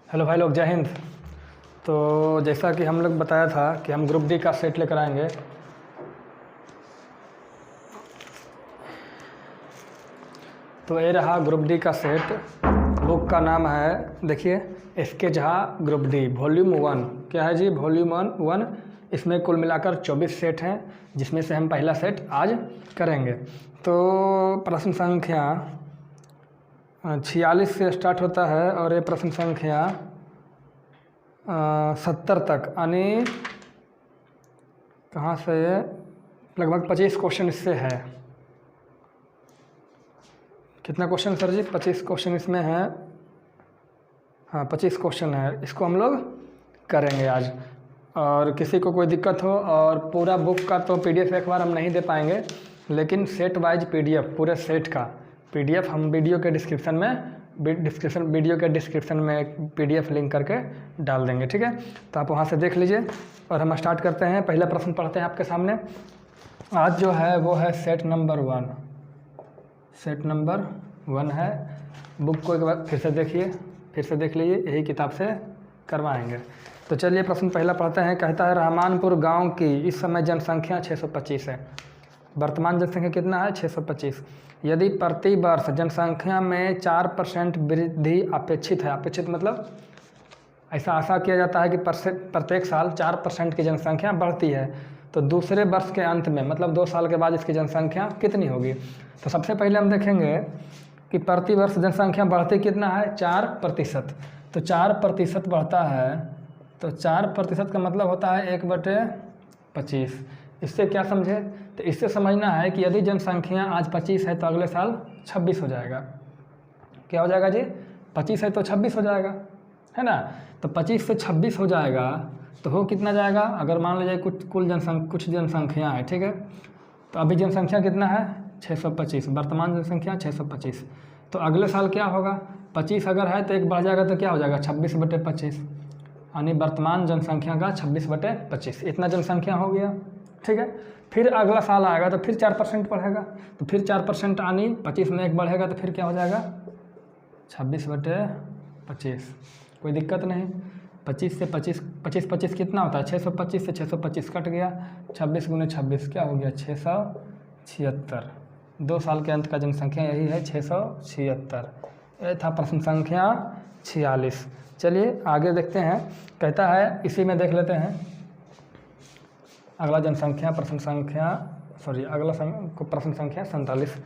Hello भाई लोग, जय हिंद। तो जैसा कि हम लोग बताया था कि हम ग्रुप डी का सेट लेकर आएंगे। तो ये रहा ग्रुप डी का सेट। बुक का नाम है, देखिए, SK Jha group D volume 1। क्या है जी? वॉल्यूम 1। इसमें कुल मिलाकर 24 सेट हैं, जिसमें से हम पहला सेट आज करेंगे। तो प्रश्न संख्या 46 से स्टार्ट होता है और ये प्रश्न संख्या 70 तक, यानी कहाँ से लगभग 25 क्वेश्चन इससे है। कितना क्वेश्चन सर जी? 25 क्वेश्चन इसमें है। हाँ, 25 क्वेश्चन है। इसको हम लोग करेंगे आज। और किसी को कोई दिक्कत हो, और पूरा बुक का तो पीडीएफ एक बार हम नहीं दे पाएंगे, लेकिन सेट वाइज पीडीएफ, पूरे सेट का पीडीएफ हम वीडियो के डिस्क्रिप्शन में एक पीडीएफ लिंक करके डाल देंगे, ठीक है? तो आप वहाँ से देख लीजिए। और हम स्टार्ट करते हैं। पहला प्रश्न पढ़ते हैं आपके सामने। आज जो है वो है सेट नंबर 1। सेट नंबर 1 है। बुक को एक बार फिर से देख लीजिए, यही किताब से करवाएंगे। तो चलिए प्रश्न पहला पढ़ते हैं। कहता है, रहमानपुर गांव की इस समय जनसंख्या 625 है। वर्तमान जनसंख्या कितना है? 625। यदि प्रति वर्ष जनसंख्या में 4% वृद्धि अपेक्षित है, अपेक्षित मतलब ऐसा आशा किया जाता है कि प्रत्येक साल 4% की जनसंख्या बढ़ती है, तो दूसरे वर्ष के अंत में मतलब 2 साल के बाद इसकी जनसंख्या कितनी होगी? तो सबसे पहले हम देखेंगे कि प्रति वर्ष जनसंख्या बढ़ती कितना है? 4%। तो 4% बढ़ता है, तो 4% का मतलब होता है 1/25। इससे क्या समझे? तो इससे समझना है कि यदि जनसंख्या आज 25 है तो अगले साल 26 हो जाएगा। क्या हो जाएगा जी? 25 है तो 26 हो जाएगा, है ना? तो 25 से 26 हो जाएगा, तो हो कितना जाएगा? अगर मान लीजिए कुछ जनसंख्या है, ठीक है? तो अभी जनसंख्या कितना है? 625। वर्तमान जनसंख्या 625। तो अगले साल क्या होगा? 25 अगर है तो एक बढ़ जाएगा, तो क्या हो जाएगा? 26/25, यानी वर्तमान जनसंख्या का 26/25। इतना जनसंख्या हो गया, ठीक है? फिर अगला साल आएगा तो फिर 4% बढ़ेगा, तो फिर 4% यानी 25 में एक बढ़ेगा, तो फिर क्या हो जाएगा? 26/25। कोई दिक्कत नहीं। 25 से 25 कितना होता है? 625 से 625 कट गया। 26 × 26 क्या हो गया? 676। 2 साल के अंत का जनसंख्या यही है, 676। यह था प्रश्न संख्या 46। चलिए आगे देखते हैं। कहता है, इसी में देख लेते हैं अगला प्रश्न संख्या 47।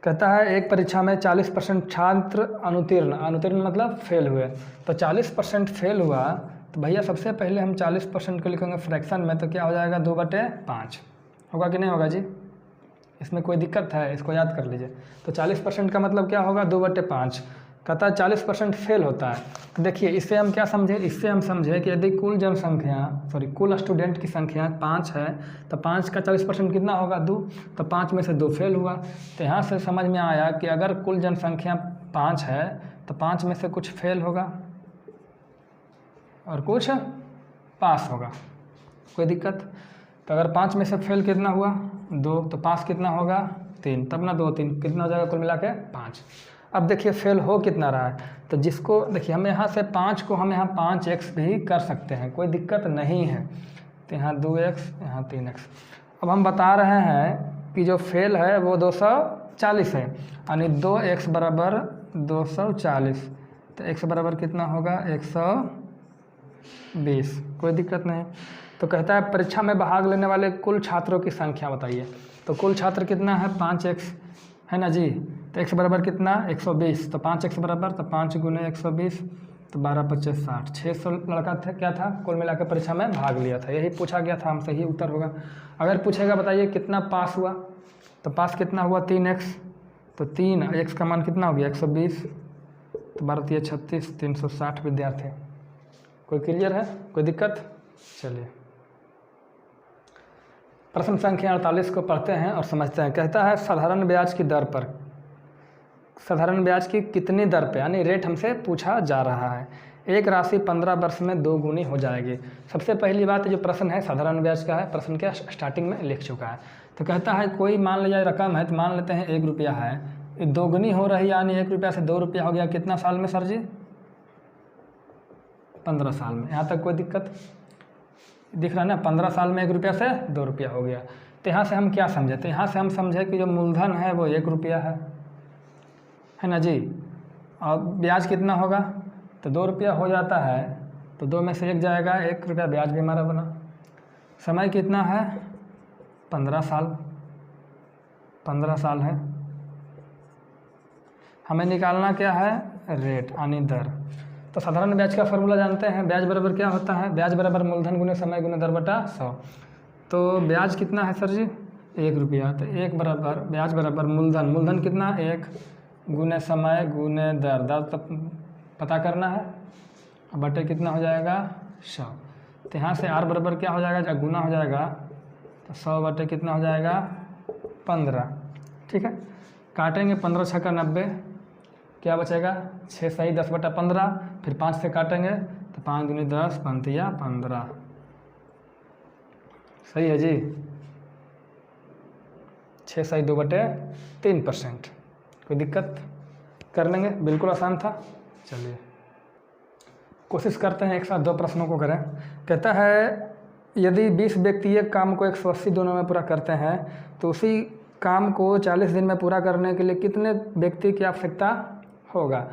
कहता है, एक परीक्षा में 40% छात्र अनुत्तीर्ण मतलब फेल हुए। तो 40% फेल हुआ, तो भैया सबसे पहले हम 40% को लिखेंगे फ्रैक्शन में, तो क्या हो जाएगा? 2/5 होगा कि नहीं होगा जी? इसमें कोई दिक्कत है? इसको याद कर लीजिए। तो 40% का मतलब क्या होगा? 2/5। कहता है 40% फेल होता है। तो देखिए, इससे हम क्या समझे? इससे हम समझे कि यदि कुल स्टूडेंट की संख्या 5 है, तो 5 का 40% कितना होगा? 2। तो 5 में से 2 फेल हुआ। तो यहाँ से समझ में आया कि अगर कुल जनसंख्या 5 है तो 5 में से कुछ फेल होगा और कुछ पास होगा। कोई दिक्कत? तो अगर 5 में से फेल कितना हुआ? 2। तो पास कितना होगा? 3। तब ना 2 3 कितना हो जाएगा? कुल मिला के 5। अब देखिए फेल हो कितना रहा है, तो जिसको देखिए हम यहाँ से 5 को हम यहाँ 5x भी कर सकते हैं, कोई दिक्कत नहीं है। तो यहाँ 2x, यहाँ 3x। अब हम बता रहे हैं कि जो फेल है वो 240 है, यानी 2x बराबर 240। तो x बराबर कितना होगा? 120। कोई दिक्कत नहीं। तो कहता है, परीक्षा में भाग लेने वाले कुल छात्रों की संख्या बताइए। तो कुल छात्र कितना है? 5x है ना जी? तो x बराबर कितना? 120। तो 5x बराबर, तो 5 × 120, तो 12×5 = 60। 600 लड़का था, क्या था? कुल मिलाकर परीक्षा में भाग लिया था। यही पूछा गया था हमसे, ही उत्तर होगा। अगर पूछेगा बताइए कितना पास हुआ, तो पास कितना हुआ? 3x। तो 3x का मान कितना हो गया? 120। तो 12×3 = 36, 360 विद्यार्थी। कोई क्लियर है? कोई दिक्कत? चलिए प्रश्न संख्या 48 को पढ़ते हैं और समझते हैं। कहता है, साधारण ब्याज की कितनी दर पे, यानी रेट हमसे पूछा जा रहा है। एक राशि 15 वर्ष में 2 गुनी हो जाएगी। सबसे पहली बात, जो प्रश्न है साधारण ब्याज का है, प्रश्न के स्टार्टिंग में लिख चुका है। तो कहता है, कोई मान लीजिए रकम है, तो मान लेते हैं 1 रुपया है, ये 2 गुनी हो रही है, यानी 1 रुपया से 2 रुपया हो गया। कितना साल में सर जी? 15 साल में। यहाँ तक कोई दिक्कत दिख रहा है ना? 15 साल में 1 रुपया से 2 रुपया हो गया। तो यहाँ से हम क्या समझे? तो यहाँ से हम समझे कि जो मूलधन है वो 1 रुपया है ना जी। और ब्याज कितना होगा? तो 2 रुपया हो जाता है, तो 2 में से 1 जाएगा, 1 रुपया ब्याज भी हमारा बना। समय कितना है? 15 साल, 15 साल है। हमें निकालना क्या है? रेट यानी दर। तो साधारण ब्याज का फॉर्मूला जानते हैं, ब्याज बराबर क्या होता है? ब्याज बराबर मूलधन गुने समय गुने दर बटा 100। तो ब्याज कितना है सर जी? 1 रुपया। तो 1 बराबर ब्याज बराबर मूलधन, मूलधन कितना? 1 गुने समय गुने दर, दर तब पता करना है, बटे कितना हो जाएगा? 100। तो यहाँ से R बराबर क्या हो जाएगा? जब गुना हो जाएगा तो 100 बटे कितना हो जाएगा? 15। ठीक है, काटेंगे 15 छक्का 90, क्या बचेगा? 6 सही 10 बटा 15, फिर 5 से काटेंगे तो 5 दूनी 10 पंतिया 15। सही है जी। 6 सही 2 बटे 3%। कोई दिक्कत? कर लेंगे, बिल्कुल आसान था। चलिए कोशिश करते हैं एक साथ 2 प्रश्नों को करें। कहता है यदि 20 व्यक्ति एक काम को 180 दिनों में पूरा करते हैं तो उसी काम को 40 दिन में पूरा करने के लिए कितने व्यक्ति की आवश्यकता होगा?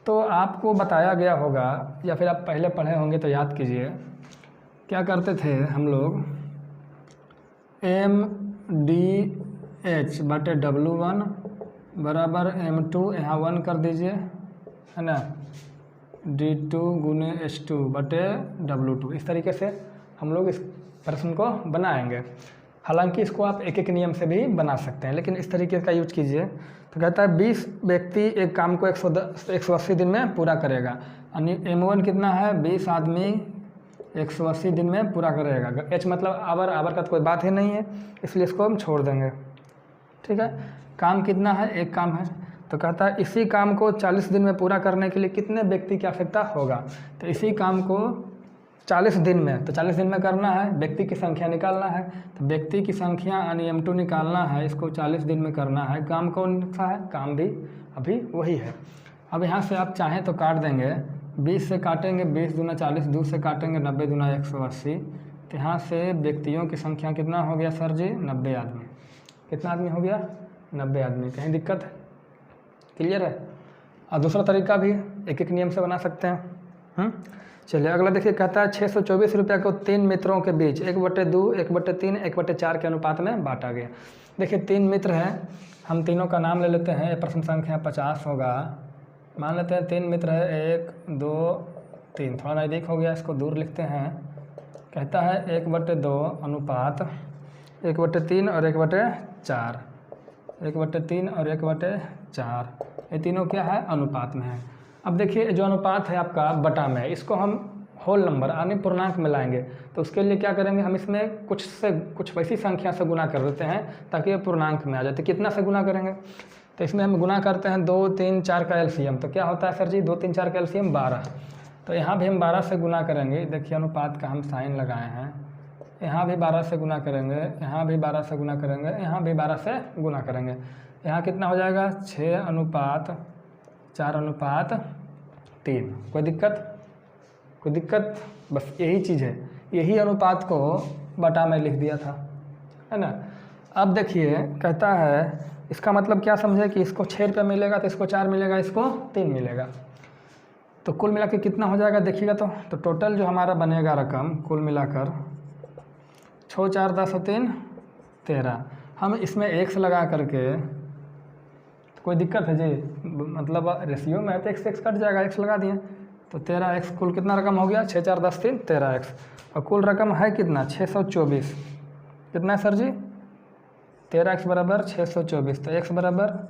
तो आपको बताया गया होगा या फिर आप पहले पढ़े होंगे तो याद कीजिए, क्या करते थे हम लोग? MDH बटे W1 बराबर M2, यहाँ 1 कर दीजिए, है ना, D2 गुने H2 बटे W2। इस तरीके से हम लोग इस प्रश्न को बनाएंगे। हालांकि इसको आप एक एक नियम से भी बना सकते हैं, लेकिन इस तरीके का यूज कीजिए। तो कहता है 20 व्यक्ति एक काम को 180 दिन में पूरा करेगा, यानी M1 कितना है? 20 आदमी 180 दिन में पूरा करेगा। H मतलब आवर, आवर का तो कोई बात ही नहीं है, इसलिए इसको हम छोड़ देंगे। ठीक है, काम कितना है? एक काम है। तो कहता है इसी काम को 40 दिन में पूरा करने के लिए कितने व्यक्ति की आवश्यकता होगा? तो इसी काम को 40 दिन में, तो 40 दिन में करना है, व्यक्ति की संख्या निकालना है। तो व्यक्ति की संख्या यानी M2 निकालना है, इसको 40 दिन में करना है। काम कौन सा है? काम भी अभी वही है। अब यहाँ से आप चाहें तो काट देंगे, 20 से काटेंगे 20 दूना 40, 2 से काटेंगे 90 दूना 180। तो यहाँ से व्यक्तियों की संख्या कितना हो गया सर जी? 90 आदमी। कितना आदमी हो गया? 90 आदमी। कहीं दिक्कत है? क्लियर है? और दूसरा तरीका भी एक एक नियम से बना सकते हैं। चलिए अगला देखिए, कहता है 624 रुपये को 3 मित्रों के बीच 1/2, 1/3, 1/4 के अनुपात में बांटा गया। देखिए 3 मित्र हैं, हम तीनों का नाम ले लेते हैं। प्रश्न संख्या 50 होगा। मान लेते हैं 3 मित्र है, 1 2 3, थोड़ा नज़दीक हो गया, इसको दूर लिखते हैं। कहता है 1/2 अनुपात 1/3 और 1/4, 1/3 और 1/4, ये तीनों क्या है? अनुपात में है। अब देखिए जो अनुपात है आपका बटा में, इसको हम होल नंबर यानी पूर्णांक में लाएंगे। तो उसके लिए क्या करेंगे? हम इसमें कुछ वैसी संख्या से गुना कर देते हैं ताकि ये पूर्णांक में आ जाए। तो कितना से गुना करेंगे? तो इसमें हम गुना करते हैं 2 3 4 का एलसीएम। तो क्या होता है सर जी? 2 3 4 का एलसीएम 12। तो यहाँ भी हम 12 से गुना करेंगे। देखिए अनुपात का हम साइन लगाए हैं, यहाँ भी 12 से गुना करेंगे, यहाँ भी 12 से गुना करेंगे, यहाँ भी 12 से गुना करेंगे। यहाँ कितना हो जाएगा? 6/4/3। कोई दिक्कत? कोई दिक्कत? बस यही चीज़ है, यही अनुपात को बटा में लिख दिया था, है ना। अब देखिए कहता है इसका मतलब क्या समझे कि इसको 6 रुपये मिलेगा तो इसको 4 मिलेगा, इसको 3 मिलेगा। तो कुल मिला के कितना हो जाएगा देखिएगा। तो टोटल जो हमारा बनेगा रकम कुल मिलाकर 6 4 10 3 13। हम इसमें x लगा करके, तो कोई दिक्कत है जी? मतलब रेशियो में है तो x से x कट जाएगा, x लगा दिए तो 13x। कुल कितना रकम हो गया? 6 4 10 3 13x। और कुल रकम है कितना? 624। कितना है सर जी? 13x बराबर 624। तो x बराबर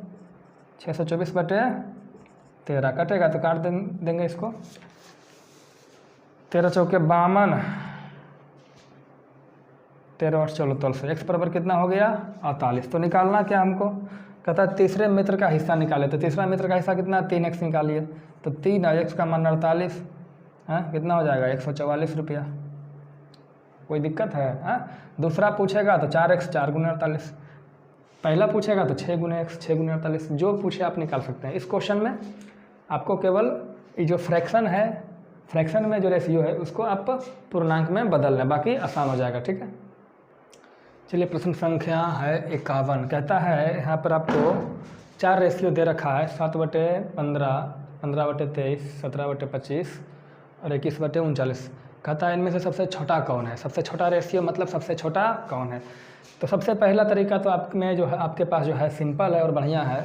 624/13 कटेगा तो काट देंगे इसको। 13 चौके 52, 13 और 14 से x बराबर कितना हो गया? 48। तो निकालना क्या हमको? कहता है तीसरे मित्र का हिस्सा निकाले। तो तीसरा मित्र का हिस्सा कितना? 3x निकालिए। तो 3 और x का मान 48 है, कितना हो जाएगा? 144 रुपया। कोई दिक्कत है? दूसरा पूछेगा तो 4x 4 गुने 48, पहला पूछेगा तो 6 गुने x 6 गुने 48, जो पूछे आप निकाल सकते हैं। इस क्वेश्चन में आपको केवल ये जो फ्रैक्शन है, फ्रैक्शन में जो रेशियो है उसको आप पूर्णांक में बदल लें, बाकी आसान हो जाएगा। ठीक है, चलिए प्रश्न संख्या है 51। कहता है यहाँ पर आपको 4 रेशियो दे रखा है, 7/15, 15/23, 17/25 और 21/39। कहता है इनमें से सबसे छोटा कौन है। सबसे छोटा रेशियो मतलब सबसे छोटा कौन है। तो सबसे पहला तरीका तो आप में जो है आपके पास जो है सिंपल है और बढ़िया है।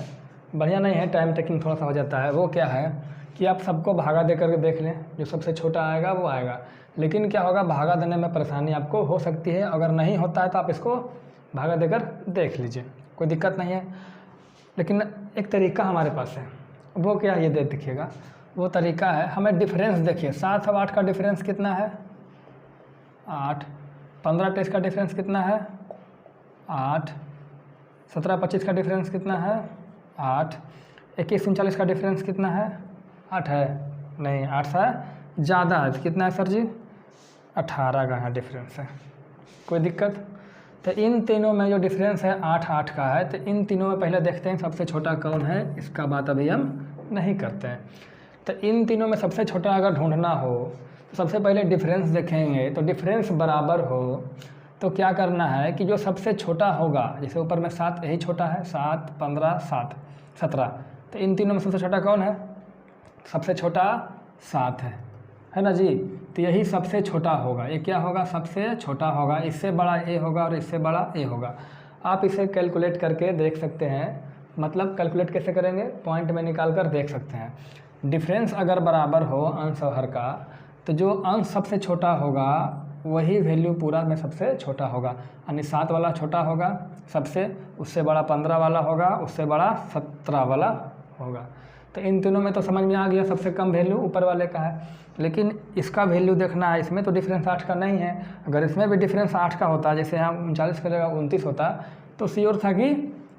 बढ़िया नहीं है, टाइम टेकिंग थोड़ा सा हो जाता है। वो क्या है कि आप सबको भागा दे करके देख लें, जो सबसे छोटा आएगा वो आएगा। लेकिन क्या होगा, भागा देने में परेशानी आपको हो सकती है। अगर नहीं होता है तो आप इसको भागा देकर देख लीजिए, कोई दिक्कत नहीं है। लेकिन एक तरीका हमारे पास है, वो क्या है ये देखिएगा। वो तरीका है, हमें डिफरेंस देखिए, 7 और 8 का डिफरेंस कितना है 8, 15-23 का डिफरेंस कितना है 8, 17-25 का डिफरेंस कितना है 8, 21-39 का डिफरेंस कितना है 8 है नहीं, 8 से ज़्यादा है। कितना है सर जी 18 का यहाँ डिफरेंस है, कोई दिक्कत। तो इन तीनों में जो डिफरेंस है 8-8 का है, तो इन तीनों में पहले देखते हैं सबसे छोटा कौन है। इसका बात अभी हम नहीं करते हैं। तो इन तीनों में सबसे छोटा अगर ढूंढना हो तो सबसे पहले डिफरेंस देखेंगे। तो डिफरेंस बराबर हो तो क्या करना है कि जो सबसे छोटा होगा, जैसे ऊपर में 7 यही छोटा है, 7, 15, 7, 17। तो इन तीनों में सबसे छोटा कौन है, सबसे छोटा 7 है ना जी। तो यही सबसे छोटा होगा। ये क्या होगा, सबसे छोटा होगा। इससे बड़ा ए होगा और इससे बड़ा ए होगा। आप इसे कैलकुलेट करके देख सकते हैं। मतलब कैलकुलेट कैसे करेंगे, पॉइंट में निकाल कर देख सकते हैं। डिफरेंस अगर बराबर हो अंश और हर का, तो जो अंश सबसे छोटा होगा वही वैल्यू पूरा में सबसे छोटा होगा। यानी 7 वाला छोटा होगा सबसे, उससे बड़ा 15 वाला होगा, उससे बड़ा 17 वाला होगा। तो इन तीनों में तो समझ में आ गया सबसे कम वैल्यू ऊपर वाले का है। लेकिन इसका वैल्यू देखना है, इसमें तो डिफरेंस 8 का नहीं है। अगर इसमें भी डिफरेंस 8 का होता, जैसे यहाँ 39 की जगह 29 होता, तो श्योर था कि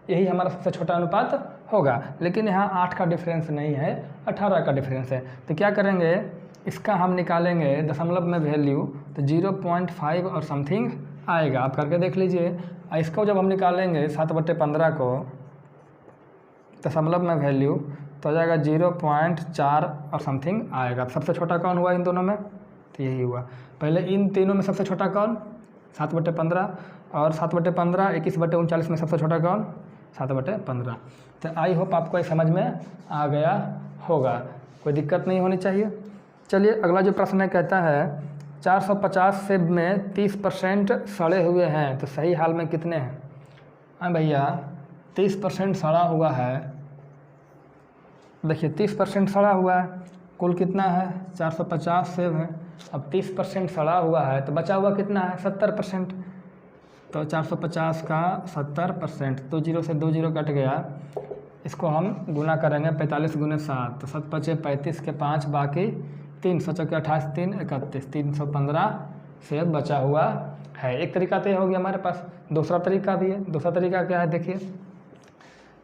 यही हमारा सबसे छोटा अनुपात होगा। लेकिन यहाँ 8 का डिफरेंस नहीं है, 18 का डिफरेंस है। तो क्या करेंगे, इसका हम निकालेंगे दशमलव में वैल्यू, तो 0.5 और समथिंग आएगा। आप करके देख लीजिए। इसको जब हम निकालेंगे 7/15 को दशमलव में वैल्यू, तो आ जाएगा 0.4 और समथिंग आएगा। सबसे छोटा कौन हुआ इन दोनों में, तो यही हुआ। पहले इन तीनों में सबसे छोटा कौन 7/15, और 7/15 21/39 में सबसे छोटा कौन 7/15। तो आई होप आपको ये समझ में आ गया होगा, कोई दिक्कत नहीं होनी चाहिए। चलिए अगला जो प्रश्न है, कहता है 450 सेब में 30% सड़े हुए हैं, तो सही हाल में कितने हैं। हाँ भैया 30% सड़ा हुआ है। देखिए 30% सड़ा हुआ है, कुल कितना है 450 सेब है। अब 30% सड़ा हुआ है तो बचा हुआ कितना है 70%। तो 450 का 70%, तो 0 से 2 0 कट गया। इसको हम गुना करेंगे 45 × 7, तो 7 × 5 = 35 के 5 बाकी 3, 7 × 28 3 31, 315 सेब बचा हुआ है। एक तरीका तो ये हो गया हमारे पास। दूसरा तरीका भी है। दूसरा तरीका क्या है देखिए,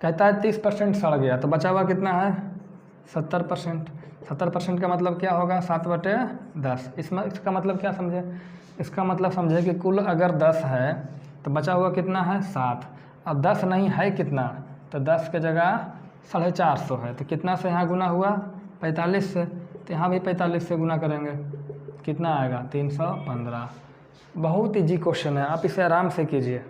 कहता है 30% सड़ गया, तो बचा हुआ कितना है 70%। 70% का मतलब क्या होगा 7/10। इसमें इसका मतलब क्या समझे, इसका मतलब समझे कि कुल अगर 10 है तो बचा हुआ कितना है 7। अब 10 नहीं है कितना, तो 10 के जगह 450 है, तो कितना से यहाँ गुना हुआ 45 से, तो यहाँ भी 45 से गुना करेंगे, कितना आएगा 315। बहुत ईजी क्वेश्चन है, आप इसे आराम से कीजिए।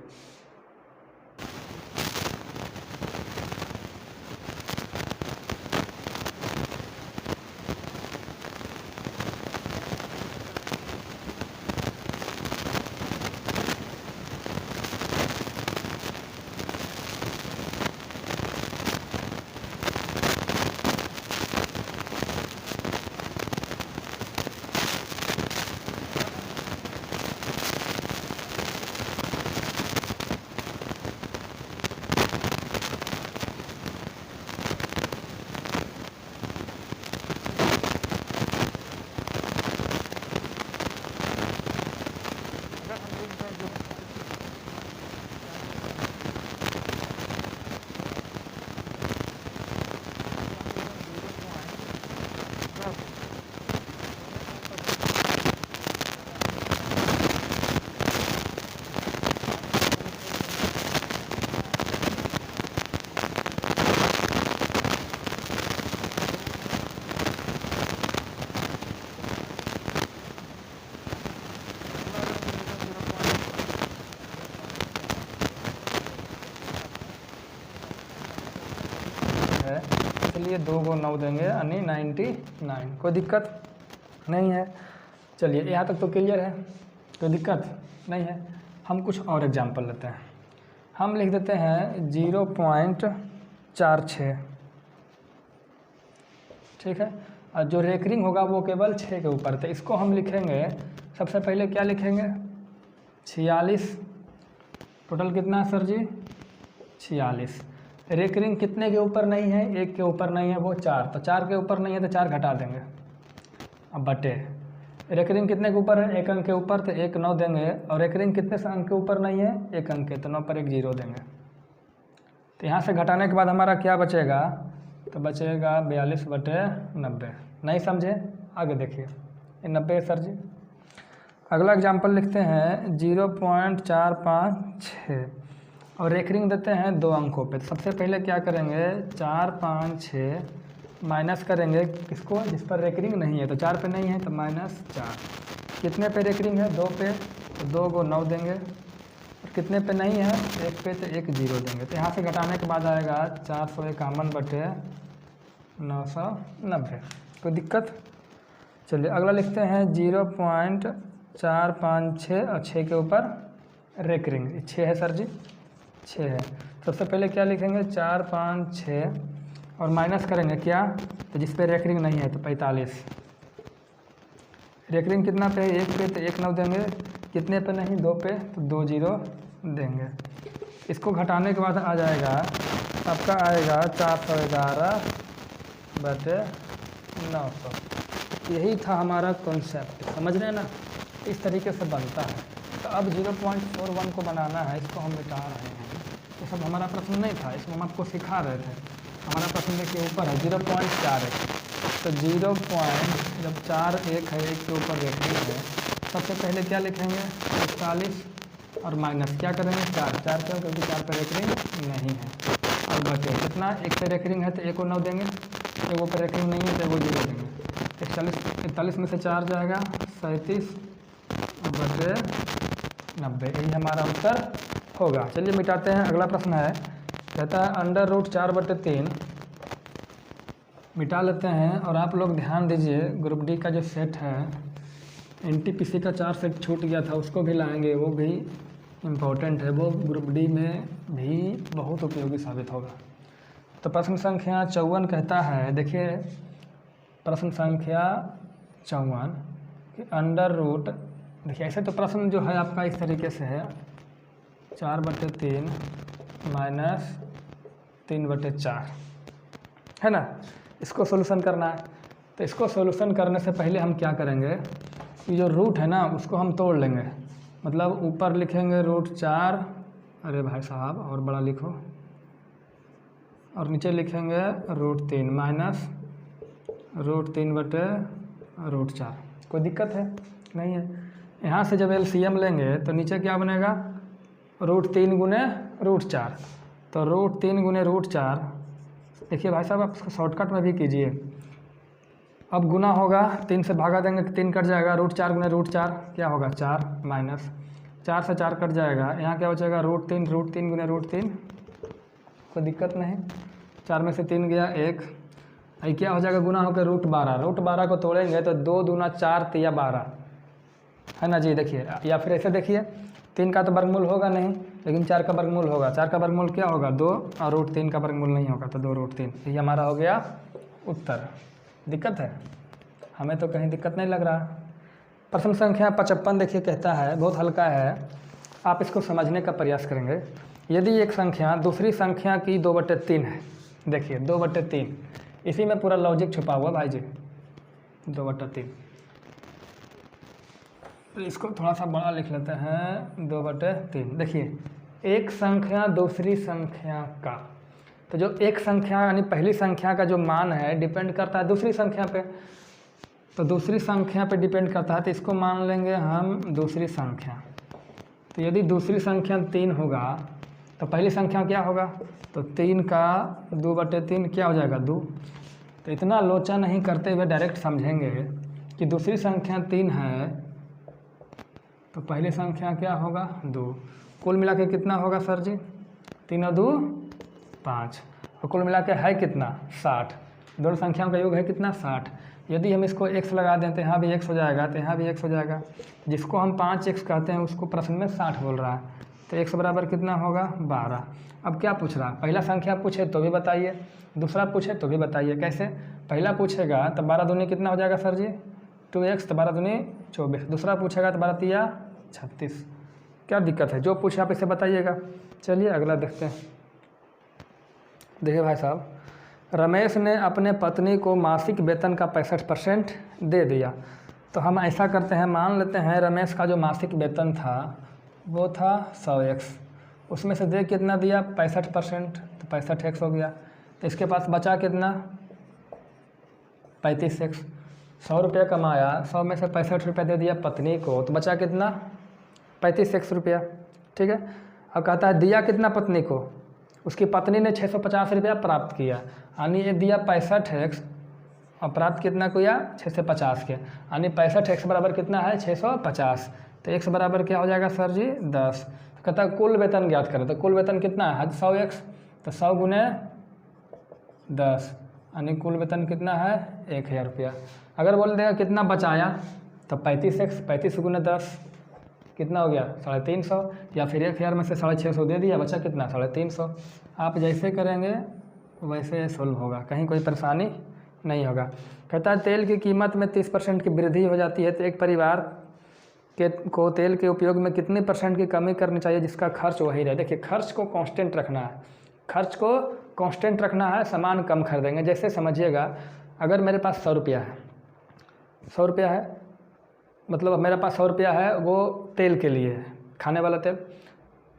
लिए 2 को 9 देंगे यानी 99। कोई दिक्कत नहीं है। चलिए यहाँ तक तो क्लियर है, कोई दिक्कत नहीं है। हम कुछ और एग्जांपल लेते हैं। हम लिख देते हैं 0.46, ठीक है। और जो रेकरिंग होगा वो केवल 6 के ऊपर, तो इसको हम लिखेंगे सबसे पहले क्या लिखेंगे 46। टोटल कितना है सर जी 46। रेकरिंग कितने के ऊपर नहीं है, 1 के ऊपर नहीं है, वो 4, तो 4 के ऊपर नहीं है तो 4 घटा देंगे। अब बटे रेकरिंग कितने के ऊपर है, 1 अंक के ऊपर, तो 1 9 देंगे। और रेकरिंग कितने अंक के ऊपर नहीं है, 1 अंक के, तो 9 पर 1 0 देंगे। तो यहाँ से घटाने के बाद हमारा क्या बचेगा, तो बचेगा 42/90। नहीं समझे, आगे देखिए। ये 90 है सर जी। अगला एग्जांपल लिखते हैं 0.456 और रेकरिंग देते हैं 2 अंकों पे। तो सबसे पहले क्या करेंगे 4 5 6 माइनस करेंगे किसको, जिस पर रेकरिंग नहीं है, तो 4 पे नहीं है तो -4। कितने पे रेकरिंग है 2 पे, तो 2 को 9 देंगे। और कितने पे नहीं है 1 पे, तो 1 0 देंगे। तो यहाँ से घटाने के बाद आएगा 451/990। कोई दिक्कत। चलिए अगला लिखते हैं 0.456 और 6 के ऊपर रेकरिंग 6 है सर जी, 6 है। सबसे पहले क्या लिखेंगे 4 5 6 और माइनस करेंगे क्या, तो जिस पे रेकरिंग नहीं है तो 45। रेकरिंग कितना पे है 1 पे, तो 1 9 देंगे। कितने पे नहीं 2 पे, तो 2 0 देंगे। इसको घटाने के बाद आ जाएगा आपका आएगा 411/900। यही था हमारा कॉन्सेप्ट, समझ रहे हैं ना, इस तरीके से बनता है। तो अब 0.41 को बनाना है, इसको हम मिटा रहे हैं। ये सब हमारा प्रश्न नहीं था, इसको हम आपको सिखा रहे थे। हमारा प्रश्न देखिए ऊपर है 0.41, तो 0.41 है, 1 के ऊपर रेकरिंग है। सबसे पहले क्या लिखेंगे 41 और माइनस क्या करेंगे 4 क्यों, क्योंकि 4 पे रेकरिंग नहीं है। और बचे कितना 1 पे रेकरिंग है तो 1 को 9 देंगे, 1 पे रेकरिंग नहीं है तो 1 को 0 देंगे। 41 में से 4 जाएगा 37/90। यही हमारा उत्तर होगा। चलिए मिटाते हैं। अगला प्रश्न है, कहता है √4/3 मिटा लेते हैं। और आप लोग ध्यान दीजिए ग्रुप डी का जो सेट है, एनटीपीसी का 4 सेट छूट गया था, उसको भी लाएंगे, वो भी इम्पोर्टेंट है, वो ग्रुप डी में भी बहुत उपयोगी साबित होगा। तो प्रश्न संख्या 54 कहता है, देखिए प्रश्न संख्या 54 कि √, देखिए ऐसे तो प्रश्न जो है आपका इस तरीके से है 4/3 माइनस 3/4 है ना। इसको सोल्यूशन करना है। तो इसको सोल्यूशन करने से पहले हम क्या करेंगे, ये जो रूट है ना उसको हम तोड़ लेंगे। मतलब ऊपर लिखेंगे √4, अरे भाई साहब और बड़ा लिखो, और नीचे लिखेंगे √3 माइनस √3/4। कोई दिक्कत है नहीं है। यहाँ से जब एलसीएम लेंगे तो नीचे क्या बनेगा √3 गुने √4, तो √3 गुने √4। देखिए भाई साहब आप इसको शॉर्टकट में भी कीजिए। अब गुना होगा 3 से भागा देंगे 3 कट जाएगा, √4 गुने √4 क्या होगा 4 माइनस 4 से 4 कट जाएगा, यहाँ क्या बचेगा √3 गुने √3। कोई दिक्कत नहीं, 4 में से 3 गया 1, ये क्या हो जाएगा गुना होकर √12 को तोड़ेंगे तो 2 दूना 4 तिया 12 है ना जी। देखिए या फिर ऐसे देखिए 3 का तो वर्गमूल होगा नहीं, लेकिन 4 का वर्गमूल होगा। 4 का वर्गमूल क्या होगा 2, और √3 का वर्गमूल नहीं होगा तो 2√3। ये हमारा हो गया उत्तर। दिक्कत है, हमें तो कहीं दिक्कत नहीं लग रहा। प्रश्न संख्या 55 देखिए कहता है, बहुत हल्का है, आप इसको समझने का प्रयास करेंगे। यदि एक संख्या दूसरी संख्या की 2/3 है, देखिए 2/3, इसी में पूरा लॉजिक छुपा हुआ भाई जी। 2/3, तो इसको थोड़ा सा बड़ा लिख लेते हैं 2/3। देखिए एक संख्या दूसरी संख्या का, तो जो एक संख्या यानी पहली संख्या का जो मान है डिपेंड करता है दूसरी संख्या पे, तो दूसरी संख्या पे डिपेंड करता है, तो इसको मान लेंगे हम दूसरी संख्या। तो यदि दूसरी संख्या 3 होगा तो पहली संख्या क्या होगा, तो 3 का 2/3 क्या हो जाएगा 2। तो इतना लोचा नहीं करते हुए डायरेक्ट समझेंगे कि दूसरी संख्या 3 है तो पहली संख्या क्या होगा 2। कुल मिला के कितना होगा सर जी 3 और 2 5, और कुल मिला के है कितना 60। दोनों संख्याओं का योग है कितना 60। यदि हम इसको x लगा दें तो यहाँ भी x हो जाएगा, तो यहाँ भी x हो जाएगा। जिसको हम 5x कहते हैं उसको प्रश्न में 60 बोल रहा है, तो x बराबर कितना होगा 12। अब क्या पूछ रहा है, पहला संख्या पूछे तो भी बताइए, दूसरा पूछे तो भी बताइए। कैसे, पहला पूछेगा तो 12 दूनी कितना हो जाएगा सर जी 2x, तो 12 दूनी 24। दूसरा पूछेगा तो 12 तिया 36। क्या दिक्कत है, जो पूछे आप इसे बताइएगा। चलिए अगला देखते हैं। देखिए भाई साहब, रमेश ने अपने पत्नी को मासिक वेतन का 65% दे दिया। तो हम ऐसा करते हैं, मान लेते हैं रमेश का जो मासिक वेतन था वो था 100x, उसमें से दे कितना दिया 65%, तो 65x हो गया। तो इसके पास बचा कितना 35x। 100 रुपया कमाया, 100 में से 65 रुपया दे दिया पत्नी को, तो बचा कितना 35x रुपया। ठीक है, अब कहता है दिया कितना पत्नी को, उसकी पत्नी ने 650 रुपया प्राप्त किया, यानी ये दिया 65x और प्राप्त कितना किया 650 के, यानी 65x बराबर कितना है 650। तो x बराबर क्या हो जाएगा सर जी 10। तो कहता है कुल वेतन ज्ञात करें, तो कुल वेतन कितना है 100x, तो 100 गुने 10, यानी कुल वेतन कितना है 1000 रुपया। अगर बोल देगा कितना बचाया, तो 35x, 35 गुने 10 कितना हो गया 350, या फिर 1000 में से 650 दे दिया, बचा कितना 350। आप जैसे करेंगे वैसे सोल्व होगा, कहीं कोई परेशानी नहीं होगा। कहता है तेल की कीमत में 30% की वृद्धि हो जाती है, तो एक परिवार को तेल के उपयोग में कितनी % की कमी करनी चाहिए जिसका खर्च वही रहे। देखिए खर्च को कांस्टेंट रखना है, खर्च को कांस्टेंट रखना है, सामान कम खरीदेंगे। जैसे समझिएगा, अगर मेरे पास 100 रुपया है, 100 रुपया है, मतलब मेरे पास 100 रुपया है वो तेल के लिए है, खाने वाला तेल।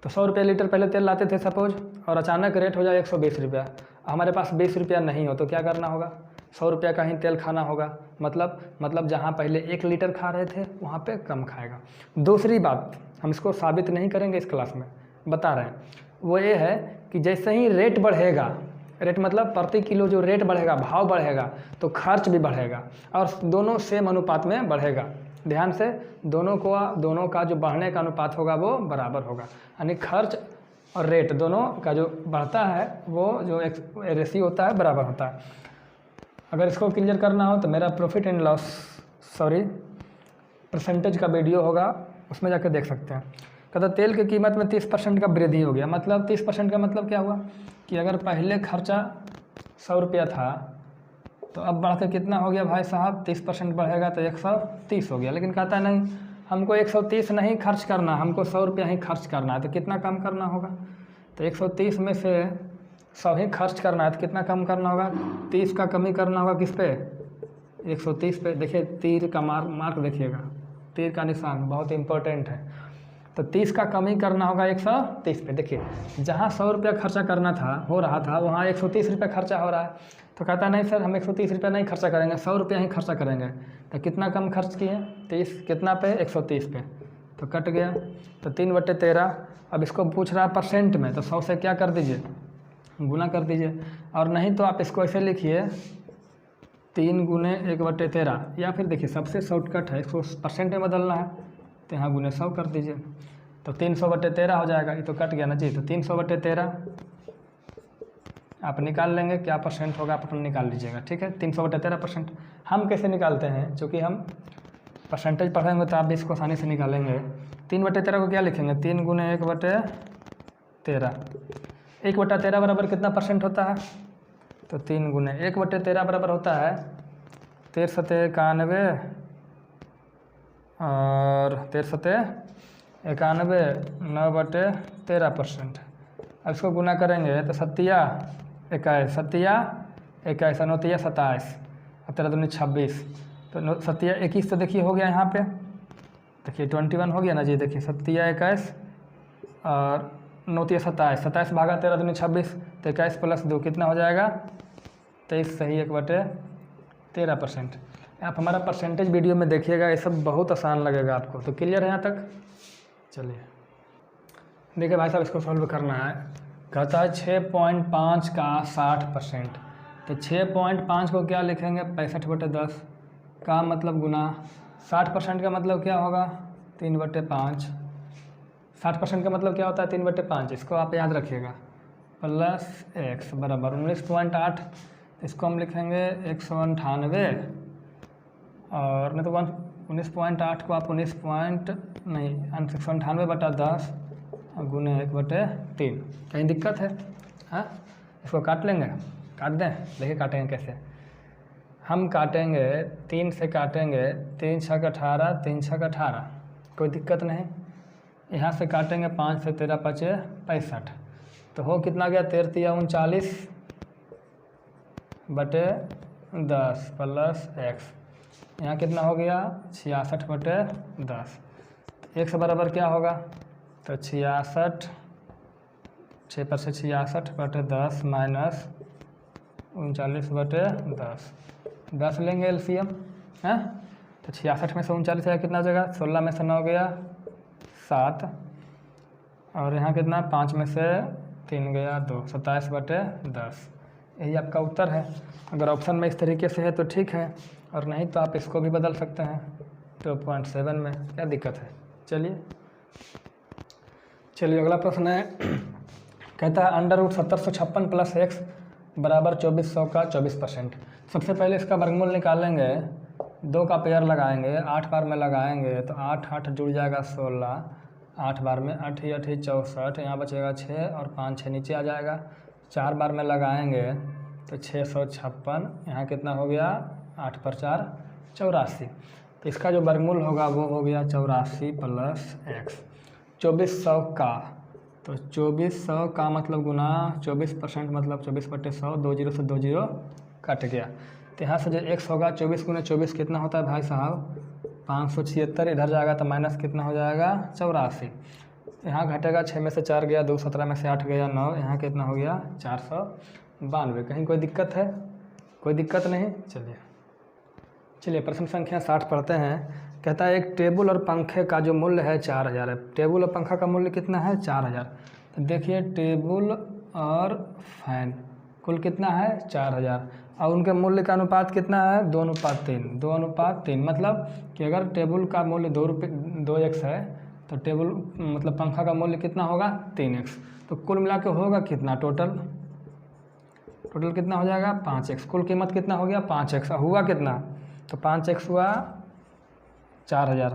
तो 100 रुपया लीटर पहले तेल लाते थे सपोज, और अचानक रेट हो जाए 120 रुपया, हमारे पास 20 रुपया नहीं हो तो क्या करना होगा, 100 रुपया का ही तेल खाना होगा। मतलब जहाँ पहले 1 लीटर खा रहे थे वहाँ पे कम खाएगा। दूसरी बात, हम इसको साबित नहीं करेंगे इस क्लास में, बता रहे हैं, वो ये है कि जैसे ही रेट बढ़ेगा, रेट मतलब प्रति किलो जो रेट बढ़ेगा, भाव बढ़ेगा, तो खर्च भी बढ़ेगा, और दोनों सेम अनुपात में बढ़ेगा। ध्यान से, दोनों का जो बढ़ने का अनुपात होगा वो बराबर होगा, यानी खर्च और रेट दोनों का जो बढ़ता है वो जो रेशियो होता है बराबर होता है। अगर इसको क्लियर करना हो तो मेरा प्रॉफिट एंड लॉस परसेंटेज का वीडियो होगा, उसमें जाकर देख सकते हैं। कहता तेल की कीमत में 30% का वृद्धि हो गया। मतलब 30% का मतलब क्या हुआ कि अगर पहले खर्चा 100 रुपया था तो अब बढ़कर कितना हो गया भाई साहब 30% बढ़ेगा तो 130 हो गया। लेकिन कहता नहीं, हमको 130 नहीं खर्च करना, हमको 100 रुपया ही खर्च करना है, तो कितना कम करना होगा, तो 130 में से 100 ही खर्च करना है, तो कितना कम करना होगा 30 का कमी करना होगा किस पे 130 पे। देखिए तीर का मार्क देखिएगा, तीर का निशान बहुत इंपॉर्टेंट है। तो 30 का कमी करना होगा 130 पे। देखिए जहाँ 100 रुपया खर्चा करना था हो रहा था वहाँ 130 रुपया खर्चा हो रहा है। तो कहता नहीं सर हम 130 रुपया नहीं खर्चा करेंगे, 100 रुपया ही खर्चा करेंगे। तो कितना कम खर्च किए 30 कितना पे 130 पे, तो कट गया, तो 3/13। अब इसको पूछ रहा है परसेंट में, तो 100 से क्या कर दीजिए गुना कर दीजिए, और नहीं तो आप इसको ऐसे लिखिए 3 गुने 1/13, या फिर देखिए सबसे शॉर्टकट है इसको परसेंट में बदलना है, तो यहाँ गुने 100 कर दीजिए, तो 300/13 हो जाएगा। ये तो कट गया ना जी, तो 300/13 आप निकाल लेंगे, क्या परसेंट होगा आप अपना निकाल लीजिएगा। ठीक है, 300/13%। हम कैसे निकालते हैं, चूँकि हम परसेंटेज पढ़ेंगे तो आप भी इसको आसानी से निकालेंगे। 3/13 को क्या लिखेंगे 3 गुने 1/13, 1/13 बराबर कितना परसेंट होता है, तो 3 गुने 1/13 बराबर होता है 1391 और 1391 9/13%। अब इसको गुना करेंगे तो 7 21 9 27 और 13 दूनी 26, तो 7 21 तो देखिए हो गया यहाँ पे, देखिए 21 हो गया ना जी। देखिए 7 21 और 9 27, 27 भागा 13 दूनी 26, तो 21 + 2 कितना हो जाएगा 23, सही 1/13%। आप हमारा परसेंटेज वीडियो में देखिएगा, ये सब बहुत आसान लगेगा आपको। तो क्लियर है यहाँ तक। चलिए देखिए भाई साहब इसको सॉल्व करना है। कहता है 6.5 का 60%, तो 6.5 को क्या लिखेंगे 65/10 का मतलब गुना 60% का मतलब क्या होगा 3/5। 60% का मतलब क्या होता है 3/5, इसको आप याद रखिएगा, +x बराबर 19.8। इसको हम लिखेंगे 198 और नहीं तो 19.8 को आप 198/10 गुने 1/3। कहीं दिक्कत है? हाँ, इसको काट लेंगे, काट दें। देखिए काटेंगे कैसे। हम काटेंगे 3 से काटेंगे, 3 छक 18, 3 छक 18, कोई दिक्कत नहीं। यहाँ से काटेंगे 5 से 13 5 65, तो हो कितना गया 13 तिया 39/10 प्लस x। यहाँ कितना हो गया 66/10। x बराबर क्या होगा? तो 66, 6 पर से 66/10 माइनस 39/10, 10 लेंगे एलसीएम है। तो 66 में से 39 गया कितना हो जाएगा? 16 में से 9 गया 7, और यहाँ कितना 5 में से 3 गया 2, 27/10। यही आपका उत्तर है। अगर ऑप्शन में इस तरीके से है तो ठीक है, और नहीं तो आप इसको भी बदल सकते हैं 2.7 में, क्या दिक्कत है। चलिए अगला प्रश्न है, कहता है √1756 प्लस x बराबर 2400 का 24%। सबसे पहले इसका वर्गमूल निकालेंगे, 2 का पेयर लगाएंगे, 8 बार में लगाएंगे तो 8 8 जुड़ जाएगा 16, 8 बार में 8 8 64, यहाँ बचेगा 6 और 5 6 नीचे आ जाएगा। 4 बार में लगाएंगे तो 656, यहाँ कितना हो गया 8 पर 4 84। तो इसका जो वर्गमूल होगा वो हो गया 84 प्लस x। 2400 का, तो 2400 का मतलब गुना 24% मतलब 24/100, 2 0 से 2 0 कट गया। तो यहाँ से जो x होगा 24 गुना 24 कितना होता है भाई साहब 576, इधर जाएगा तो माइनस कितना हो जाएगा 84। यहाँ घटेगा 6 में से 4 गया 2, 17 में से 8 गया 9, यहाँ कितना हो गया 492। कहीं कोई दिक्कत है? कोई दिक्कत नहीं। चलिए प्रश्न संख्या 60 पढ़ते हैं। कहता है एक टेबल और पंखे का जो मूल्य है 4000 है। टेबल और पंखा का मूल्य कितना है 4000। तो देखिए टेबल और फैन कुल कितना है 4000, और उनके मूल्य का अनुपात कितना है 2:3। 2:3 मतलब कि अगर टेबल का मूल्य 2x है तो टेबल मतलब पंखा का मूल्य कितना होगा 3x। तो कुल मिला के होगा कितना टोटल कितना हो जाएगा 5x। कुल कीमत कितना हो गया 5x, हुआ कितना? तो 5x हुआ 4000,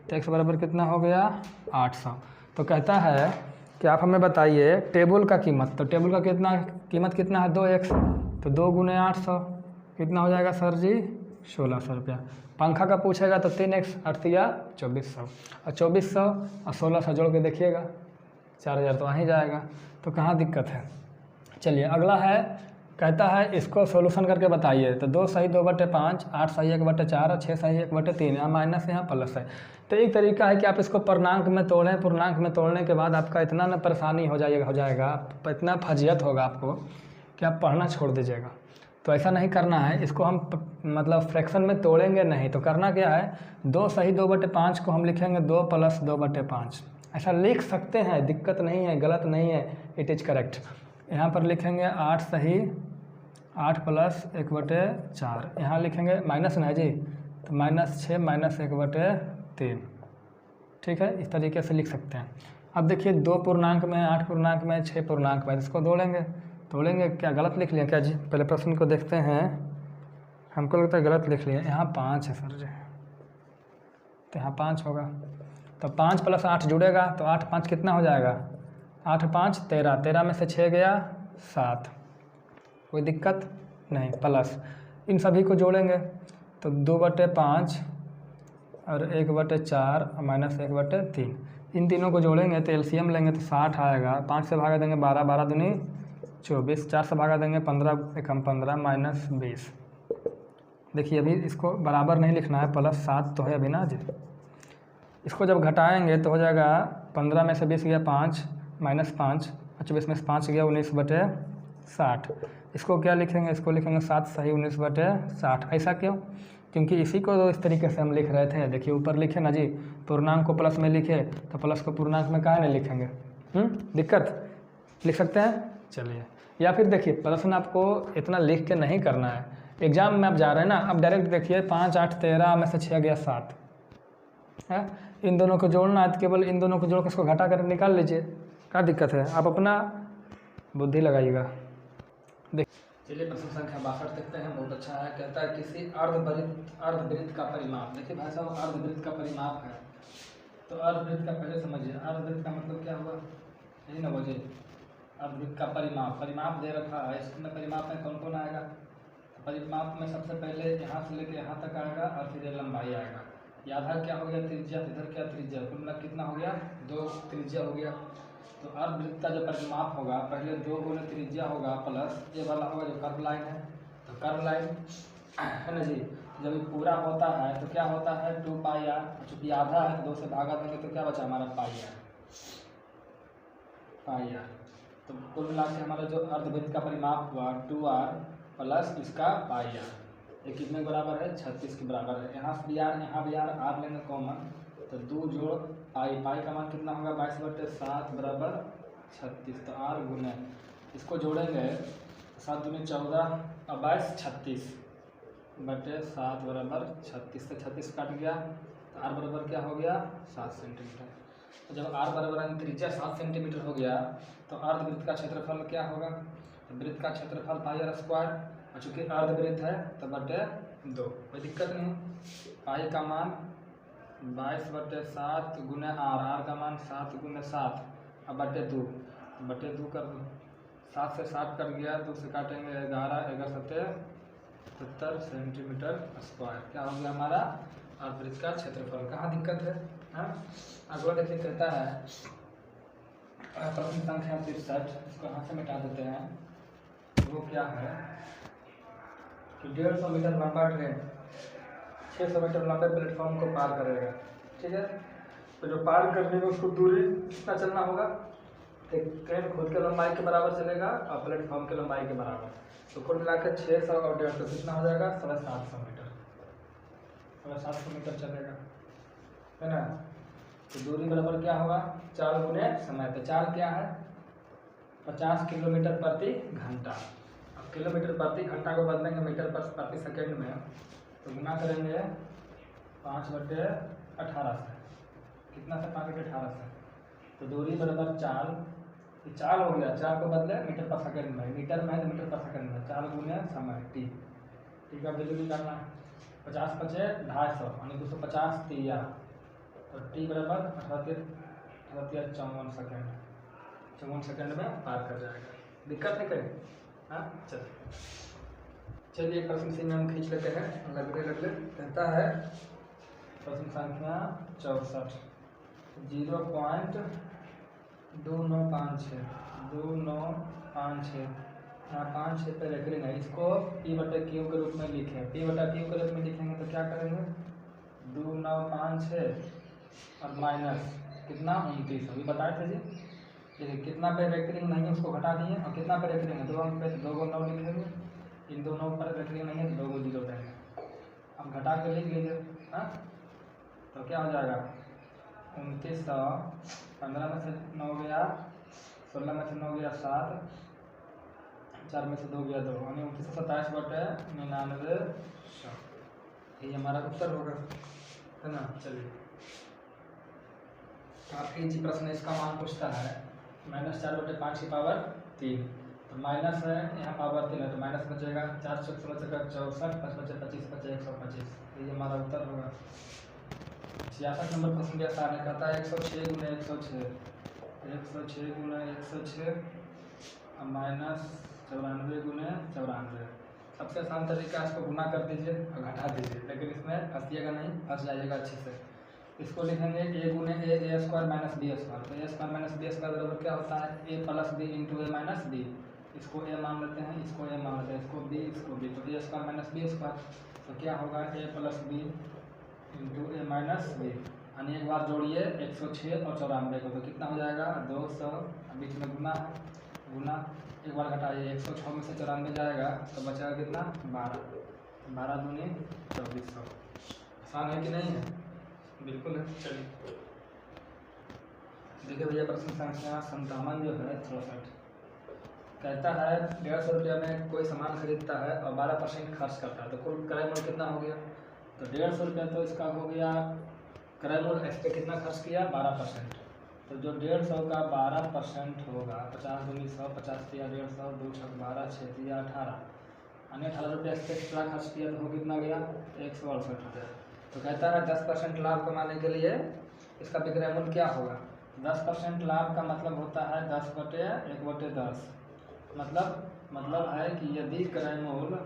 तो x बराबर कितना हो गया 800। तो कहता है कि आप हमें बताइए टेबल का कीमत। तो टेबल का कीमत कितना है 2x, तो 2 गुने 800 कितना हो जाएगा सर जी 1600 रुपया। पंखा का पूछेगा तो 3x 8 या 2400, और 2400 और 1600 जोड़ के देखिएगा 4000 तो वहीं जाएगा। तो कहाँ दिक्कत है। चलिए अगला है, कहता है इसको सॉल्यूशन करके बताइए। तो 2 सही 2/5, 8 सही 1/4 और 6 सही 1/3, यहाँ माइनस यहाँ प्लस है। तो एक तरीका है कि आप इसको पूर्णांक में तोड़ें। पूर्णांक में तोड़ने के बाद आपका इतना ना परेशानी हो जाएगा, इतना फजियत होगा आपको कि आप पढ़ना छोड़ दीजिएगा। तो ऐसा नहीं करना है, इसको हम मतलब फ्रैक्शन में तोड़ेंगे नहीं। तो करना क्या है 2 सही 2/5 को हम लिखेंगे 2 + 2/5, ऐसा लिख सकते हैं, दिक्कत नहीं है, गलत नहीं है, इट इज़ करेक्ट। यहाँ पर लिखेंगे 8 सही 8 + 1/4, यहाँ लिखेंगे माइनस ना जी, तो -6 - 1/3, ठीक है। इस तरीके से लिख सकते हैं। अब देखिए 2 पूर्णांक में 8 पूर्णांक में 6 पूर्णांक में, इसको तोड़ेंगे क्या गलत लिख लिया क्या जी? पहले प्रश्न को देखते हैं, हमको लगता है गलत लिख लिया। यहाँ 5 है सर जी, तो यहाँ 5 होगा। तो 5 + 8 जुड़ेगा तो 8 5 कितना हो जाएगा 8 5 13, 13 में से 6 गया 7, कोई दिक्कत नहीं। प्लस इन सभी को जोड़ेंगे तो 2/5 और 1/4 और -1/3, इन तीनों को जोड़ेंगे तो एलसीएम लेंगे तो 60 आएगा। 5 से भागा देंगे 12, 12 दूनी 24, 4 से भागा देंगे 15, 15 -20। देखिए अभी इसको बराबर नहीं लिखना है, +7 तो है अभी ना जी। इसको जब घटाएंगे तो हो जाएगा 15 में से 20 गया 5, -5, 24 में से 5 गया 19/60। इसको क्या लिखेंगे, इसको लिखेंगे 7 सही 19/60। ऐसा क्यों? क्योंकि इसी को तो इस तरीके से हम लिख रहे थे। देखिए ऊपर लिखे ना जी, पूर्णांक को प्लस में लिखे तो प्लस को पूर्णांक में काहे नहीं लिखेंगे? दिक्कत लिख सकते हैं। चलिए, या फिर देखिए प्रश्न आपको इतना लिख के नहीं करना है, एग्जाम में आप जा रहे हैं ना, अब डायरेक्ट देखिए 5 8 13 में से 6 गया 7 है, इन दोनों को जोड़ना है तो केवल इन दोनों को जोड़ के इसको घटा कर निकाल लीजिए, क्या दिक्कत है? आप अपना बुद्धि लगाइएगा। चलिए प्रश्न संख्या 62 देखते हैं। बहुत अच्छा है। कहता है किसी अर्धवृत्त का परिमाप। देखिए भाई साहब, अर्धवृत्त का परिमाप है तो अर्धवृत्त का पहले समझिए। अर्धवृत्त का मतलब क्या हुआ, यही ना बोझे। अर्धवृत्त का परिमाप दे रखा है। इसमें परिमाप में कौन कौन आएगा। परिमाप में सबसे पहले यहाँ से लेके यहाँ तक आएगा और फिर ये लंबाई आएगा। आधा क्या हो गया, त्रिज्या। इधर क्या त्रिज्या, कुल मिला कितना हो गया, 2 त्रिज्या हो गया। तो अर्धवृत्त का जो परिमाप होगा, पहले 2 गुना त्रिज्या होगा प्लस ये वाला होगा जो कर्व लाइन है। तो कर्व लाइन है ना जी, जब ये पूरा होता है तो क्या होता है 2 पाई आर। चूँकि आधा है 2 से भागा देंगे तो क्या बचा हमारा पाई आर। तो कुल मिला के हमारा जो अर्धवृत्त का परिमाप हुआ 2r प्लस इसका पाई आर, ये कितने के बराबर है, 36 के बराबर है। यहाँ से भी आर, यहाँ भी आर लेंगे कॉमन, तो 2 जोड़ पाई का मान कितना होगा 22/7 बराबर 36। तो आर गुने इसको जोड़ेंगे 7 दूनी 14 और 22 36/7 बराबर 36 से 36 काट गया तो आर बराबर क्या हो गया 7 सेंटीमीटर। तो जब आर बराबर त्रिज्या 7 सेंटीमीटर हो गया तो अर्धवृत्त का क्षेत्रफल क्या होगा, तो वृत्त का क्षेत्रफल पाई आर स्क्वायर, और चूँकि अर्धवृत्त है तो बटे 2, कोई दिक्कत नहीं। पाई का मान 22/7 गुने आर का मान 7 गुने 7 अब बटे 2 कर दो। 7 से 7 कट गया, 2 से काटेंगे 11, 11×7 सेंटीमीटर स्क्वायर। क्या हो गया हमारा अर्धवृत्त का क्षेत्रफल। कहाँ दिक्कत है, हाँ। अगला देखिए, कहता है प्रश्न संख्या 63, इसको यहाँ से मिटा देते हैं। वो क्या है कि 150 मीटर लंबा ट्रेन 600 मीटर लंबे प्लेटफॉर्म को पार करेगा, ठीक है। तो जो पार करने में उसको दूरी कितना चलना होगा, ट्रेन खुद के लंबाई के बराबर चलेगा और प्लेटफॉर्म के लंबाई के बराबर। तो कुल मिलाकर 600 और 150 कितना हो जाएगा 750 मीटर, 750 मीटर चलेगा, है ना। तो दूरी बराबर क्या होगा 4 गुने समय। तो 4 क्या है 50 किलोमीटर प्रति घंटा। अब किलोमीटर प्रति घंटा को बदलेंगे मीटर प्रति सेकेंड में, तो गुना करेंगे 5/18 से, कितना से 5/18 से। तो दूरी बराबर 4 हो गया, 4 को बदले मीटर पर सेकेंड में, मीटर में है तो मीटर पर सेकेंड में, 4 गुने समय टी। ठीक है, वैल्यू निकालना है 50 × 5 = 250 यानी 250 तिया, तो टी बराबर 58 54 सेकेंड, 54 सेकेंड में पार कर जाएगा। दिक्कत है कहीं, हाँ। चलिए प्रश्न से हम खींच लेते हैं, लग ले। कहता है प्रश्न संख्या 64, 0.2956 यहाँ 5 6 पे रेकरिंग है। इसको P/Q के रूप में लिखें। P/Q के रूप में लिखेंगे तो क्या करेंगे 2956 और माइनस कितना 29, अभी बताए थे जी। देखिए कितना पे रेकरिंग नहीं है उसको घटा दिए, और कितना पे रेकरिंग है 2 अंक पे, तो 2 को 9 लिखेंगे। इन दोनों पर रेकरिंग नहीं है तो 2 को 0 देंगे। अब घटा के लिख लीजिए, हाँ। तो क्या हो जाएगा 2900, 15 में से 9 गया, 16 में से 9 गया 7, 4 में से 2 गया 2, यानी 2927/99। यही हमारा उत्तर होगा, है ना। चलिए काफ़ी इजी प्रश्न है। इसका मान पूछता है -4/5 की पावर 3, तो माइनस है यहाँ पावर 3 है तो माइनस बचेगा, 4 × 64, 5 बचे 25, बचे 125। ये हमारा उत्तर होगा। 66 नंबर प्रश्न के आसान है। कहता है 106 × 106 और -94 × 94। सबसे आसान तरीका इसको गुना कर दीजिए और घटा दीजिए, लेकिन इसमें फंसिएगा नहीं, फंस जाइएगा अच्छे से। इसको लिखेंगे a × a² - b²। तो a² - b² बराबर क्या होता है a + b × a - b। इसको a मान लेते हैं, इसको a मान लेते हैं, इसको b, इसको b, तो a² - b²। तो क्या होगा a + b × a - b। यानी एक बार जोड़िए 106 और 94 को, तो कितना हो जाएगा 200, बीच में गुना एक बार घटाइए, 106 में से 94 जाएगा तो बचेगा कितना 12 दूनी 2400। आसान है कि नहीं है, बिल्कुल है। चलिए देखिए भैया प्रश्न संख्या 57 जो है 64, कहता है 150 रुपया में कोई सामान खरीदता है और 12% खर्च करता है, तो कुल क्रय मूल्य कितना हो गया। तो 150 रुपया तो इसका हो गया क्रय मूल्य, इस पर कितना खर्च किया 12%। तो जो 150 का 12% होगा, 50 दूनी 100, 50 तिया 150, 2 × 6 = 12, 6 तिया 18, हमने 18 रुपये एक्स्ट्रा खर्च किया तो वो कितना गया 168 रुपये। तो कहता है 10% लाभ कमाने के लिए इसका विक्रय मूल्य क्या होगा। 10% लाभ का मतलब होता है 10/1/10। मतलब है कि यदि क्रय मूल्य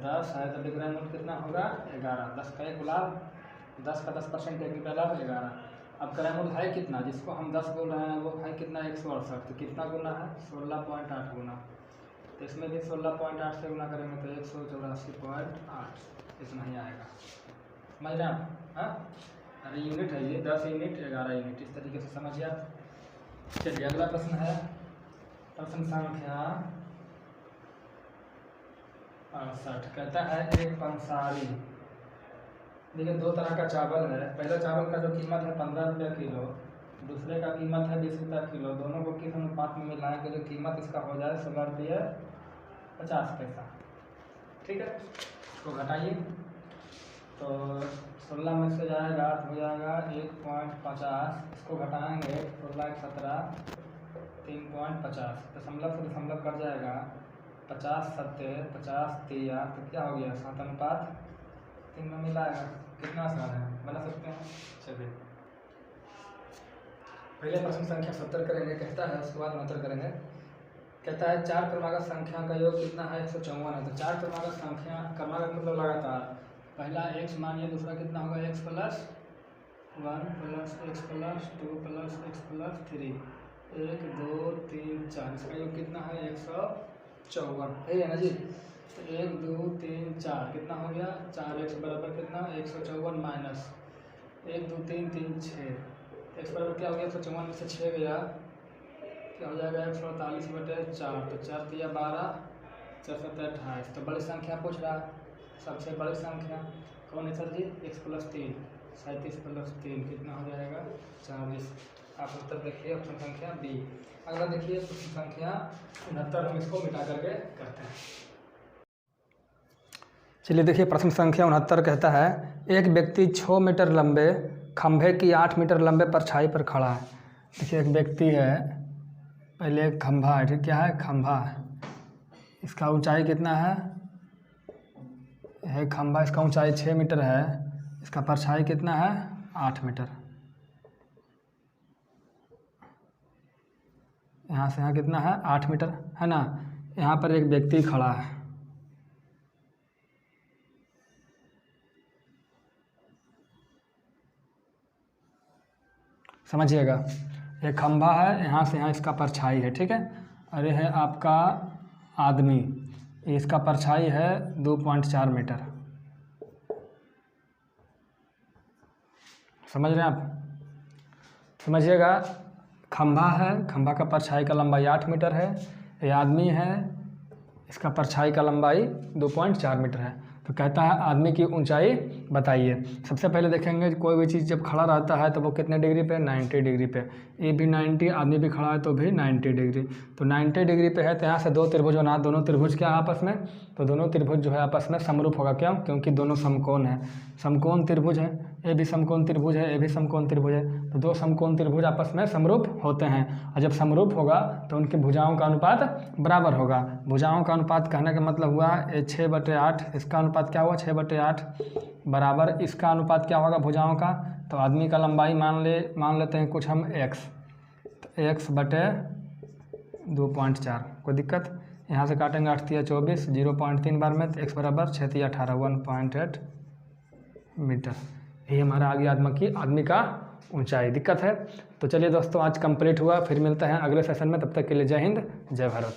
10 है तो विक्रय मूल्य कितना होगा 11। 10 का 1 लाभ, 10 का 10% 1 रुपया लाभ 11। अब क्रय मूल्य है कितना, जिसको हम 10 बोल रहे हैं वो है कितना 168। तो कितना गुना है 16.8 गुना। तो इसमें भी 16.8 से गुना करेंगे तो 184.8 इतना ही आएगा। समझ रहे हैं आप? हाँ, अरे यूनिट है ये, 10 यूनिट 11 यूनिट, इस तरीके से समझिए आप। चलिए अगला प्रश्न है प्रश्न संख्या 68। कहता है एक पंसारी, देखिए 2 तरह का चावल है। पहला चावल का जो कीमत है 15 रुपये किलो, दूसरे का कीमत है 20 रुपये किलो। दोनों को किस अनुपात में मिलाएंगे जो कीमत इसका हो जाए 16 रुपये 50 पैसा। ठीक है, इसको घटाइए तो 16 में से जाएगा तो हो जाएगा 1.50। इसको घटाएंगे 16 × 17 3.50। दशमलव से दशमलव कट जाएगा, 50 7 50 3 तो क्या हो गया 7:3 में मिलाएगा। कितना आसान है, बना सकते हैं। चलिए पहले प्रश्न संख्या 70 करेंगे, कहता है उसके बाद 69 करेंगे। कहता है 4 क्रमागत संख्या का योग कितना है 154 है। तो 4 क्रमागत संख्या, क्रमागत मतलब लगातार, पहला x मानिए, दूसरा कितना होगा x + 1 + x + 2 + x + 3, 1 2 3 4, इसका योग कितना है 154 है ना जी। तो 1 2 3 4 कितना हो गया 4x बराबर कितना 154 माइनस 1 2 3 3 6, x बराबर क्या हो गया 154 में से 6 गया, क्या हो जाएगा 148/4। तो 4 × 12 4 × 7 28। तो बड़ी संख्या पूछ रहा है, सबसे बड़ी संख्या कौन है सर जी x + 3, 37 + 3 कितना हो जाएगा 40। आप उत्तर देखिए ऑप्शन संख्या बी। अगला देखिए प्रश्न संख्या 69, हम इसको मिटा करके करते हैं। चलिए देखिए प्रश्न संख्या 69 कहता है एक व्यक्ति 6 मीटर लंबे खंभे की 8 मीटर लंबे परछाई पर खड़ा है। देखिए एक व्यक्ति है, पहले एक खंभा है, ठीक, क्या है खंभा है, इसका ऊंचाई कितना है खंभा, इसका ऊंचाई 6 मीटर है, इसका परछाई कितना है 8 मीटर। यहाँ से यहाँ कितना है 8 मीटर है ना। यहाँ पर एक व्यक्ति खड़ा है, समझिएगा, एक खंभा है, यहाँ से यहाँ इसका परछाई है, ठीक है, और ये है आपका आदमी, इसका परछाई है 2.4 मीटर। समझ रहे हैं आप? समझिएगा, खंभा है, खंभा का परछाई का लंबाई 8 मीटर है, ये आदमी है, इसका परछाई का लंबाई 2.4 मीटर है। तो कहता है आदमी की ऊंचाई बताइए। सबसे पहले देखेंगे कोई भी चीज़ जब खड़ा रहता है तो वो कितने डिग्री पे 90 डिग्री पे, ये भी 90, आदमी भी खड़ा है तो भी 90 डिग्री। तो 90 डिग्री पे है तो यहाँ से 2 त्रिभुज बना, दोनों त्रिभुज क्या आपस में, तो दोनों त्रिभुज जो है आपस में समरूप होगा। क्यों? क्योंकि दोनों समकोण है, समकोण त्रिभुज है, ये भी समकोण त्रिभुज है, ये भी समकोण त्रिभुज है। तो 2 समकोण त्रिभुज आपस में समरूप होते हैं, और जब समरूप होगा तो उनकी भुजाओं का अनुपात बराबर होगा। भुजाओं का अनुपात कहने का मतलब हुआ 6/8, इसका अनुपात क्या हुआ 6/8 बराबर इसका अनुपात क्या होगा भुजाओं का। तो आदमी का लंबाई मान लेते हैं कुछ हम x, तो x/2.4, कोई दिक्कत। यहाँ से काटेंगे 8 × 24, 0.3 बार में, तो x बराबर 6 × 18 1.8 मीटर। यही हमारा आ गया आदमी का ऊंचाई। दिक्कत है? तो चलिए दोस्तों आज कंप्लीट हुआ, फिर मिलते हैं अगले सेशन में, तब तक के लिए जय हिंद जय भारत।